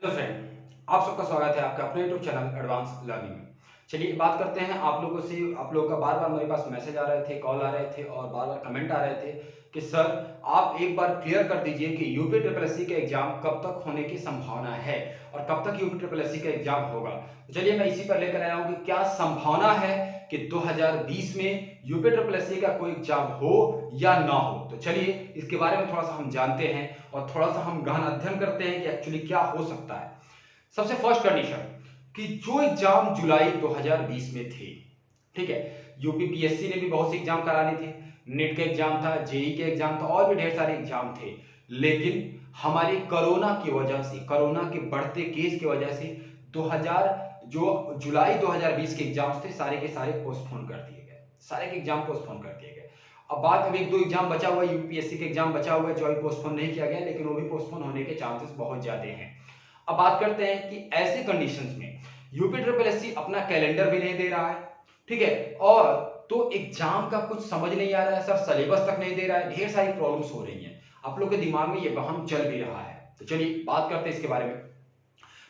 Hello friend, आप सबका स्वागत है आपके अपने यूट्यूब चैनल एडवांस लर्निंग में। चलिए बात करते हैं आप लोगों से। आप लोगों का बार बार मेरे पास मैसेज आ रहे थे, कॉल आ रहे थे और बार बार कमेंट आ रहे थे कि सर आप एक बार क्लियर कर दीजिए कि यूपी ट्रिपल एससी का एग्जाम कब तक होने की संभावना है और कब तक यूपी ट्रिपल एससी का एग्जाम होगा। तो चलिए मैं इसी पर लेकर आया हूँ कि क्या संभावना है कि 2020 में यूपी ट्रिपल एससी का कोई एग्जाम हो या ना हो। तो चलिए इसके बारे में थोड़ा सा हम जानते हैं और थोड़ा सा हम गहन अध्ययन करते हैं कि एक्चुअली क्या हो सकता है। सबसे फर्स्ट कंडीशन कि जो एग्जाम जुलाई 2020 में थे, ठीक है, यूपीपीएससी ने भी बहुत से एग्जाम कराने थे, नेट का एग्जाम था, जेई के एग्जाम था और भी ढेर सारे एग्जाम थे, लेकिन हमारी कोरोना की वजह से, कोरोना के बढ़ते केस की वजह से 2000 जो जुलाई 2020 के एग्जाम्स थे सारे के सारे पोस्टपोन कर दिए गए, सारे के एग्जाम पोस्टपोन कर दिए गए। अब बात, अब एक दो एग्जाम बचा हुआ है, यूपीएससी के एग्जाम बचा हुआ है जो अभी पोस्टपोन नहीं किया गया, लेकिन वो भी पोस्टपोन होने के चांसेस बहुत ज्यादा हैं। अब बात करते हैं कि ऐसे कंडीशंस में यूपी ट्रिपल एससी अपना कैलेंडर भी नहीं दे रहा है, ठीक है, और तो एग्जाम का कुछ समझ नहीं आ रहा है, सर सिलेबस तक नहीं दे रहा है, ढेर सारी प्रॉब्लम्स हो रही हैं, आप लोग के दिमाग में ये वहम चल भी रहा है। तो चलिए बात करते हैं इसके बारे में।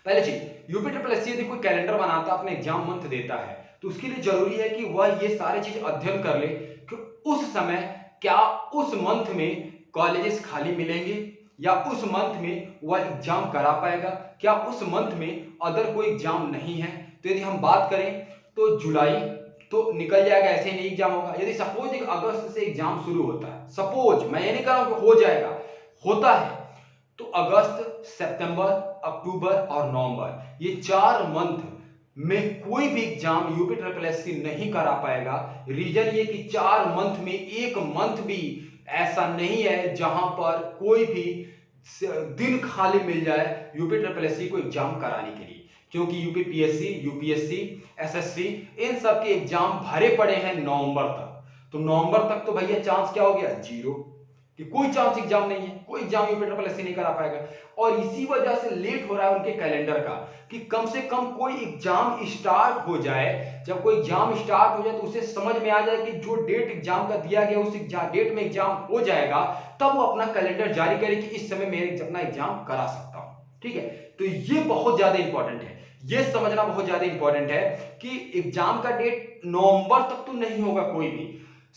पहले चीज, यूपी ट्रिपल एससी यदि कोई कैलेंडर बनाता है, अपने एग्जाम मंथ देता है, तो उसके लिए जरूरी है कि वह ये सारी चीज अध्ययन कर ले कि उस समय क्या उस मंथ में कॉलेजेस खाली मिलेंगे या उस मंथ में वह एग्जाम करा पाएगा, क्या उस मंथ में अदर कोई एग्जाम नहीं है। तो यदि हम बात करें तो जुलाई तो निकल जाएगा, ऐसे ही नहीं एग्जाम होगा। यदि सपोज एक अगस्त से एग्जाम शुरू होता है, सपोज, मैं ये नहीं कह रहा हूं कि हो जाएगा, होता है, तो अगस्त, सितंबर, अक्टूबर और नवंबर, ये 4 मंथ में कोई भी एग्जाम यूपी ट्रिपल एससी नहीं करा पाएगा। रीजन ये कि 4 मंथ में एक मंथ भी ऐसा नहीं है जहां पर कोई भी दिन खाली मिल जाए यूपी ट्रिपल एससी को एग्जाम कराने के लिए, क्योंकि यूपी पीएससी, यूपीएससी, एसएससी, इन सब के एग्जाम भरे पड़े हैं नवंबर तक। तो नवंबर तक तो भैया चांस क्या हो गया, जीरो, कि कोई चांस एग्जाम नहीं है, कोई एग्जाम यूपी ट्रिपल एससी नहीं करा पाएगा। और इसी वजह से लेट हो रहा है उनके कैलेंडर का कि कम से कम कोई एग्जाम स्टार्ट हो जाए। जब कोई एग्जाम स्टार्ट हो जाए तो उसे समझ में आ जाए कि जो डेट एग्जाम का दिया गया उस डेट में एग्जाम हो जाएगा, तब वो अपना कैलेंडर जारी करे कि इस समय मैं अपना एग्जाम करा सकता हूं। ठीक है, तो ये बहुत ज्यादा इंपॉर्टेंट है, ये समझना बहुत ज्यादा इंपॉर्टेंट है कि एग्जाम का डेट नवंबर तक तो नहीं होगा कोई भी।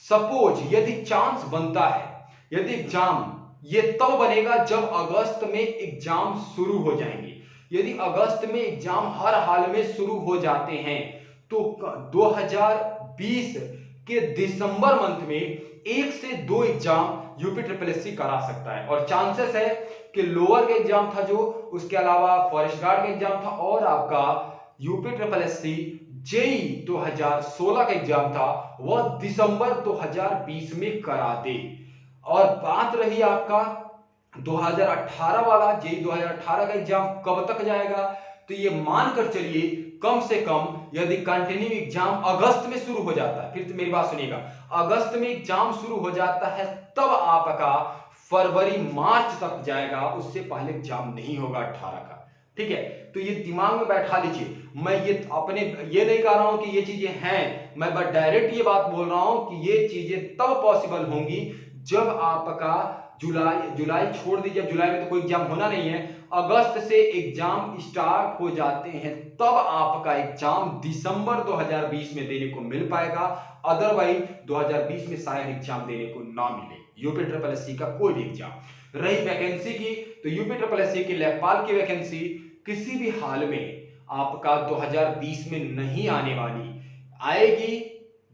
सपोज यदि चांस बनता है, यदि एग्जाम, ये तब बनेगा जब अगस्त में एग्जाम शुरू हो जाएंगे। यदि अगस्त में एग्जाम हर हाल में शुरू हो जाते हैं तो 2020 के दिसंबर मंथ में 1 से 2 एग्जाम यूपी ट्रिपल एससी करा सकता है। और चांसेस है कि लोअर का एग्जाम था जो, उसके अलावा फॉरेस्ट गार्ड का एग्जाम था और आपका यूपी ट्रिपल एससी जेई 2016 का एग्जाम था, वह दिसंबर 2020 में करा दे। और बात रही आपका 2018 वाला, जेई 2018 का एग्जाम कब तक जाएगा, तो ये मानकर चलिए कम से कम यदि कंटिन्यू एग्जाम अगस्त में शुरू हो जाता है, फिर तो मेरी बात सुनिएगा, अगस्त में एग्जाम शुरू हो जाता है तब आपका फरवरी मार्च तक जाएगा, उससे पहले एग्जाम नहीं होगा 18 का। ठीक है, तो ये दिमाग में बैठा लीजिए। मैं ये अपने ये नहीं कह रहा हूं कि ये चीजें हैं, मैं बस डायरेक्ट ये बात बोल रहा हूं कि ये चीजें तब पॉसिबल होंगी जब आपका जुलाई छोड़ दीजिए, जुलाई में तो कोई एग्जाम होना नहीं है, अगस्त से एग्जाम स्टार्ट हो जाते हैं तब आपका एग्जाम दिसंबर 2020 में देने को मिल पाएगा। अदरवाइज 2020 में शायद एग्जाम देने को ना मिले यूपी ट्रिपल एससी का कोई भी एग्जाम। रही वैकेंसी की, तो यूपी ट्रिपल एससी की लेखपाल की वैकेंसी किसी भी हाल में आपका 2020 में नहीं आने वाली, आएगी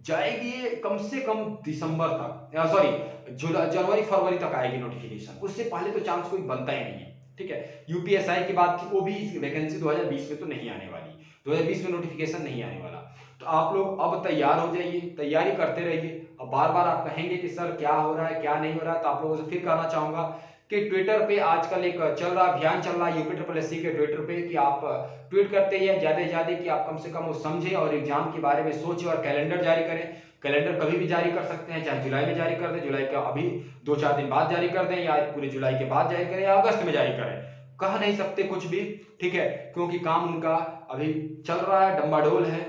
जाएगी कम से कम दिसंबर तक, सॉरी जनवरी फरवरी तक आएगी नोटिफिकेशन, उससे पहले तो चांस कोई बनता ही नहीं है। ठीक है, यूपीएसआई की बात की, वो भी वैकेंसी 2020 में तो नहीं आने वाली, 2020 में नोटिफिकेशन नहीं आने वाला। तो आप लोग अब तैयार हो जाइए, तैयारी करते रहिए। अब बार बार आप कहेंगे कि सर क्या हो रहा है क्या नहीं हो रहा है, तो आप लोगों से फिर कहना चाहूंगा कि ट्विटर पे आजकल एक चल रहा अभियान चल रहा है यूपी ट्रिपल एससी के ट्विटर पे कि आप ट्वीट करते हैं ज्यादा से ज्यादा कि आप कम से कम वो समझें और एग्जाम के बारे में सोचें और कैलेंडर जारी करें। कैलेंडर कभी भी जारी कर सकते हैं, चाहे जुलाई में जारी कर दें, जुलाई का अभी 2-4 दिन बाद जारी कर दें, या पूरे जुलाई के बाद जारी करें, या अगस्त में जारी करें, कह नहीं सकते कुछ भी। ठीक है, क्योंकि काम उनका अभी चल रहा है, डंबाडोल है।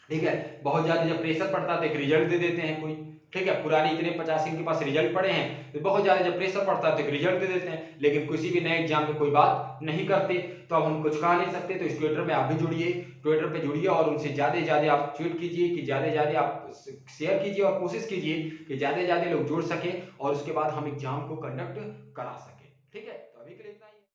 ठीक है, बहुत ज्यादा जब प्रेशर पड़ता है तो एक रिजल्ट दे देते हैं कोई। ठीक है, पुराने इतने 50 इनके पास रिजल्ट पड़े हैं, तो बहुत ज़्यादा जब प्रेशर पड़ता है तो रिजल्ट दे देते हैं, लेकिन किसी भी नए एग्जाम में कोई बात नहीं करते। तो अब हम कुछ कह नहीं सकते। तो इस ट्विटर में आप भी जुड़िए, ट्विटर पे जुड़िए और उनसे ज़्यादा से ज़्यादा आप ट्वीट कीजिए, कि ज़्यादा से ज़्यादा आप शेयर कीजिए और कोशिश कीजिए कि ज़्यादा से ज़्यादा लोग जुड़ सकें और उसके बाद हम एग्जाम को कंडक्ट करा सकें। ठीक है, तो अभी के लिए